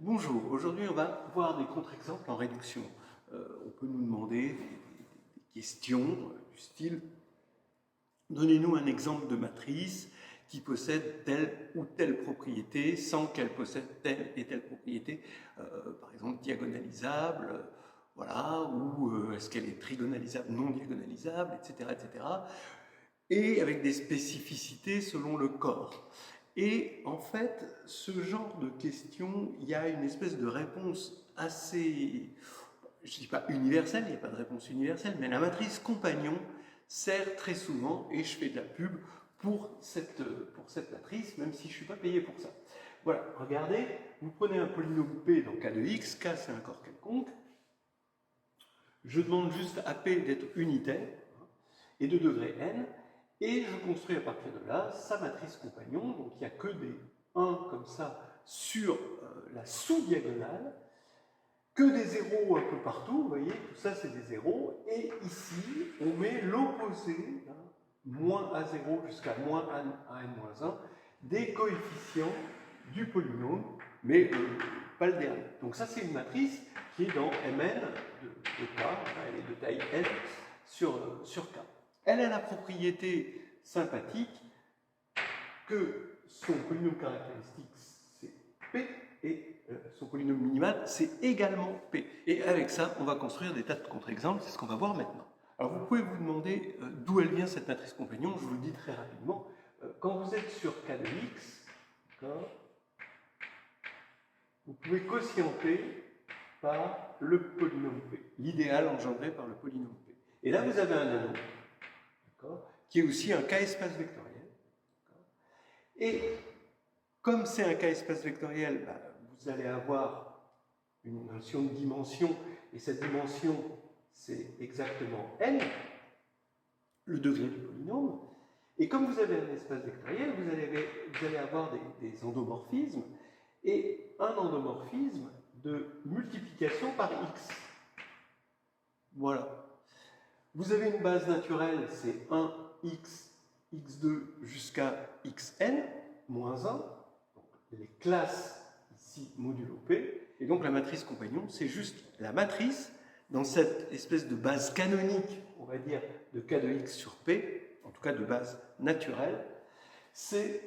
Bonjour, aujourd'hui on va voir des contre-exemples en réduction. On peut nous demander des questions du style donnez-nous un exemple de matrice qui possède telle ou telle propriété sans qu'elle possède telle et telle propriété, par exemple diagonalisable, voilà, ou est-ce qu'elle est trigonalisable, non diagonalisable, etc., etc. Et avec des spécificités selon le corps. Et en fait, ce genre de questions, il y a une espèce de réponse assez, je ne dis pas universelle, il n'y a pas de réponse universelle, mais la matrice compagnon sert très souvent, et je fais de la pub pour cette matrice, même si je ne suis pas payé pour ça. Voilà, regardez, vous prenez un polynôme P dans K de X, K c'est un corps quelconque, je demande juste à P d'être unitaire, et de degré n, et je construis à partir de là sa matrice compagnon, donc il n'y a que des 1 comme ça sur la sous-diagonale, que des zéros un peu partout, vous voyez, tout ça c'est des zéros, et ici on met l'opposé, moins A0 jusqu'à moins AN-1, des coefficients du polynôme, mais pas le dernier. Donc ça c'est une matrice qui est dans Mn de K, elle est de taille n sur K. Elle a la propriété sympathique que son polynôme caractéristique c'est P et son polynôme minimal c'est également P. Et avec ça, on va construire des tas de contre-exemples, c'est ce qu'on va voir maintenant. Alors vous pouvez vous demander d'où elle vient cette matrice compagnon, je vous le dis très rapidement. Quand vous êtes sur K de X, vous pouvez quotienter par le polynôme P, l'idéal engendré par le polynôme P. Et là, vous avez un anneau, qui est aussi un K-espace vectoriel. Et comme c'est un K-espace vectoriel, vous allez avoir une notion de dimension, et cette dimension, c'est exactement n, le degré du polynôme. Et comme vous avez un espace vectoriel, vous allez avoir des endomorphismes, et un endomorphisme de multiplication par x. Voilà. Vous avez une base naturelle, c'est 1x, x2 jusqu'à xn, moins 1. Donc, les classes ici modulo P. Et donc la matrice compagnon, c'est juste la matrice dans cette espèce de base canonique, on va dire, de K de X sur P, en tout cas de base naturelle. C'est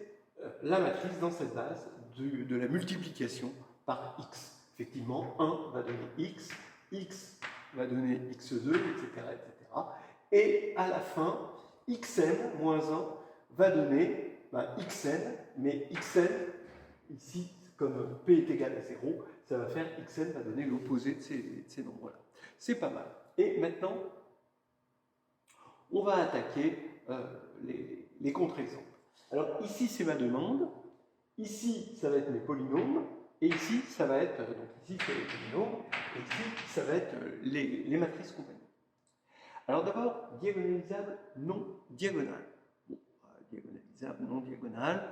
la matrice dans cette base de la multiplication par X. Effectivement, 1 va donner X, X va donner x2, etc., etc. Et à la fin, xn moins 1 va donner xn, mais xn, ici, comme p est égal à 0, ça va faire xn va donner l'opposé de ces nombres-là. C'est pas mal. Et maintenant, on va attaquer les contre-exemples. Alors ici, c'est ma demande. Ici, ça va être mes polynômes. Et ici, ça va être, donc ici, c'est les polynômes, et ici, ça va être les matrices compagnon. Alors d'abord, diagonalisable, non diagonal. Bon, diagonalisable, non diagonal.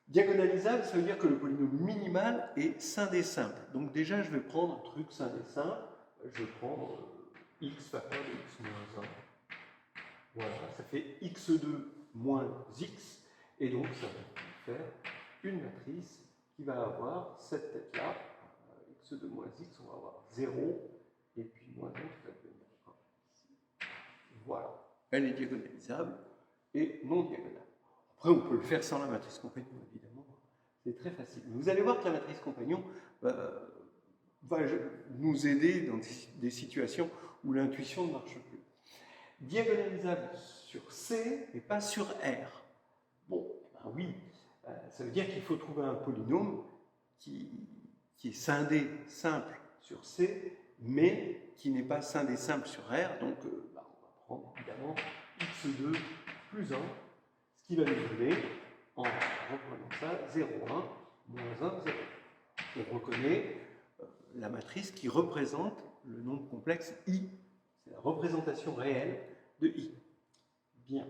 Diagonalisable, ça veut dire que le polynôme minimal est scindé simple. Donc déjà, je vais prendre un truc scindé simple. Je vais prendre x facteur de x moins 1. Voilà, ça fait x2 moins x. Et donc, ça va faire une matrice qui va avoir cette tête-là, x2 moins x, on va avoir 0, et puis moins 1 qui va devenir 1 ici. Voilà, elle est diagonalisable et non diagonale. Après, on peut le faire sans la matrice compagnon, évidemment. C'est très facile. Vous allez voir que la matrice compagnon va nous aider dans des situations où l'intuition ne marche plus. Diagonalisable sur C, mais pas sur R. Bon, ben oui, ça veut dire qu'il faut trouver un polynôme qui est scindé simple sur C, mais qui n'est pas scindé simple sur R. Donc, on va prendre évidemment x2 plus 1, ce qui va nous donner, en reprenant ça, 0, 1, moins 1, 0. On reconnaît la matrice qui représente le nombre complexe I. C'est la représentation réelle de I. Bien.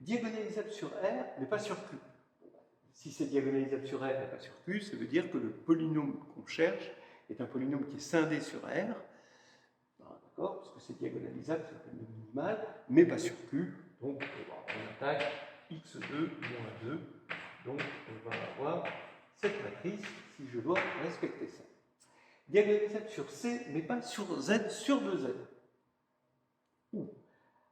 Diagonalisable sur R, mais pas sur Q. Si c'est diagonalisable sur R, mais pas sur Q, ça veut dire que le polynôme qu'on cherche est un polynôme qui est scindé sur R, d'accord, parce que c'est diagonalisable, c'est un polynôme minimal, mais pas sur Q. Donc, on attaque x2 moins 2. Donc, on va avoir cette matrice si je dois respecter ça. Diagonalisable sur C, mais pas sur Z sur 2Z.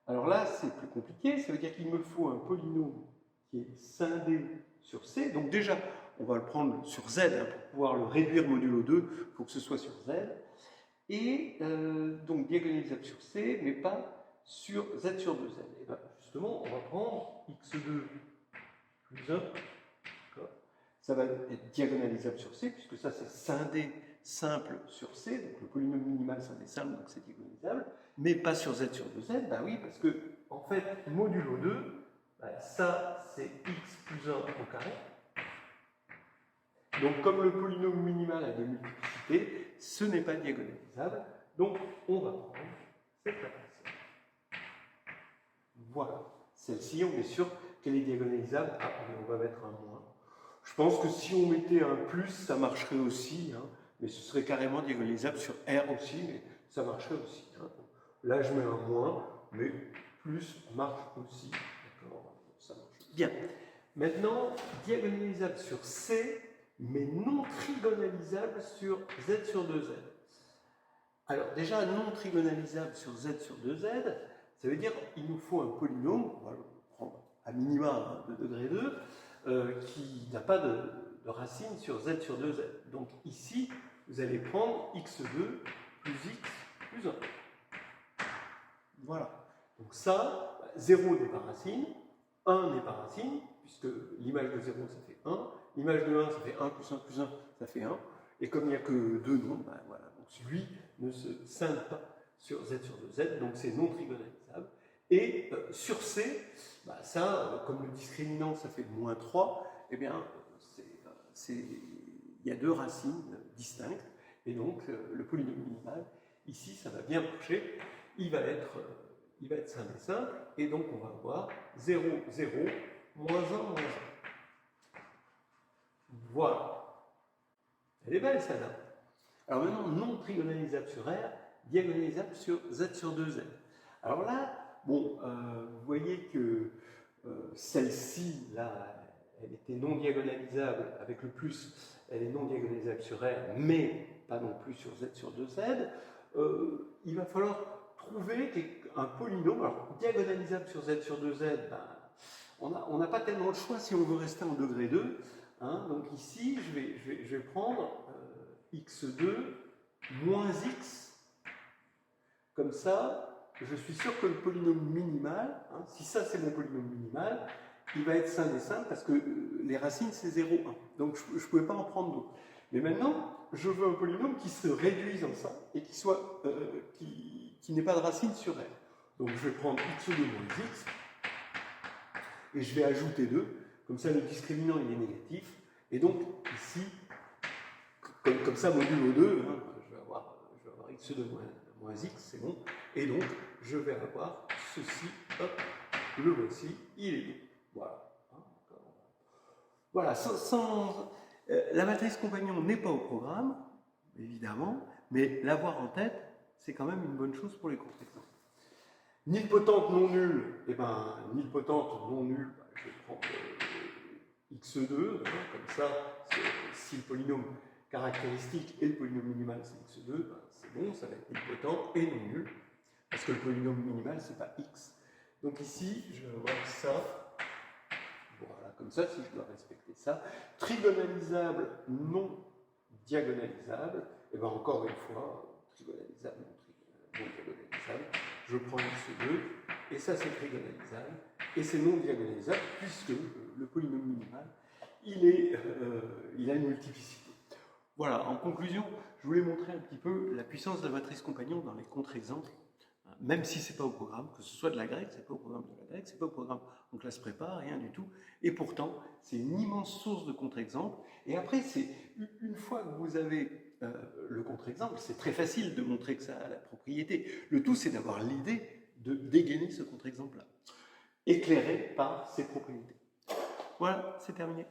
Alors là, c'est plus compliqué, ça veut dire qu'il me faut un polynôme qui est scindé sur C. Donc déjà, on va le prendre sur Z, hein, pour pouvoir le réduire modulo 2, il faut que ce soit sur Z. Et donc diagonalisable sur C, mais pas sur Z sur 2Z. Et bien justement, on va prendre x2 plus 1. Ça va être diagonalisable sur C, puisque ça c'est scindé simple sur C, donc le polynôme minimal scindé simple, donc c'est diagonalisable, mais pas sur Z sur 2Z, bah oui, parce que en fait, modulo 2, bah, ça c'est x plus 1 au carré. Donc comme le polynôme minimal a des multiplicités, ce n'est pas diagonalisable, donc on va prendre cette matrice. Voilà, celle-ci, on est sûr qu'elle est diagonalisable. Ah, mais on va mettre un moins. Je pense que si on mettait un plus, ça marcherait aussi, hein, mais ce serait carrément diagonalisable sur R aussi, mais ça marcherait aussi. Hein. Là, je mets un moins, mais plus marche aussi. D'accord, ça marche. Bien. Maintenant, diagonalisable sur C, mais non trigonalisable sur Z sur 2Z. Alors, déjà, non trigonalisable sur Z sur 2Z, ça veut dire qu'il nous faut un polynôme, on va le prendre à minima de degré 2, qui n'a pas de racine sur Z sur 2Z. Donc ici, vous allez prendre x2 plus x plus 1. Voilà. Donc ça, 0 n'est pas racine, 1 n'est pas racine, puisque l'image de 0, ça fait 1, l'image de 1, ça fait 1 plus 1 plus 1, ça fait 1, et comme il n'y a que deux nombres, ben voilà, donc celui ne se scinde pas sur Z sur 2Z, donc c'est non trigonalisable. Et sur C, bah ça, comme le discriminant, ça fait moins 3, eh bien, il y a deux racines distinctes, et donc le polynôme minimal, ici, ça va bien marcher, il va être scindé simple, et donc on va avoir 0, 0, moins 1, moins 1. Voilà. Elle est belle, celle-là. Alors maintenant, non trigonalisable sur R, diagonalisable sur Z sur 2Z. Alors là, bon, vous voyez que celle-ci, là, elle était non diagonalisable avec le plus, elle est non diagonalisable sur R, mais pas non plus sur Z sur 2Z. Il va falloir trouver un polynôme, alors diagonalisable sur Z sur 2Z, ben, on n'a pas tellement le choix si on veut rester en degré 2. Hein, donc ici, je vais prendre x2 moins x, comme ça, je suis sûr que le polynôme minimal, hein, si ça c'est mon polynôme minimal, il va être scindé simple parce que les racines c'est 0, 1. Donc je ne pouvais pas en prendre d'autres. Mais maintenant, je veux un polynôme qui se réduise en ça et qui n'ait pas de racine sur R. Donc je vais prendre x2 moins x et je vais ajouter 2. Comme ça, le discriminant il est négatif. Et donc ici, comme ça, modulo 2, hein, je vais avoir x2 moins x, c'est bon. Et donc, je vais avoir ceci, hop, le voici, il est bon. Voilà. Voilà, la matrice compagnon n'est pas au programme, évidemment, mais l'avoir en tête, c'est quand même une bonne chose pour les contre-exemples. Nilpotente non nulle, eh ben, nilpotente non nulle, ben, je vais prendre x2, hein, comme ça, si le polynôme caractéristique et le polynôme minimal c'est x2, ben, c'est bon, ça va être nilpotent et non nul, parce que le polynôme minimal c'est pas x. Donc ici, je vais avoir ça, voilà, comme ça, si je dois respecter ça. Trigonalisable, non diagonalisable, et bien encore une fois, trigonalisable, non diagonalisable, je prends x2, et ça c'est trigonalisable, et c'est non diagonalisable, puisque le polynôme minimal, il a une multiplicité. Voilà, en conclusion, je voulais montrer un petit peu la puissance de la matrice compagnon dans les contre-exemples, même si ce n'est pas au programme, que ce soit de la grecque, c'est pas au programme de la grecque, c'est pas au programme en classe prépa, rien du tout, et pourtant, c'est une immense source de contre-exemples, et après, une fois que vous avez le contre-exemple, c'est très facile de montrer que ça a la propriété. Le tout, c'est d'avoir l'idée de dégainer ce contre-exemple-là, éclairé par ses propriétés. Voilà, c'est terminé.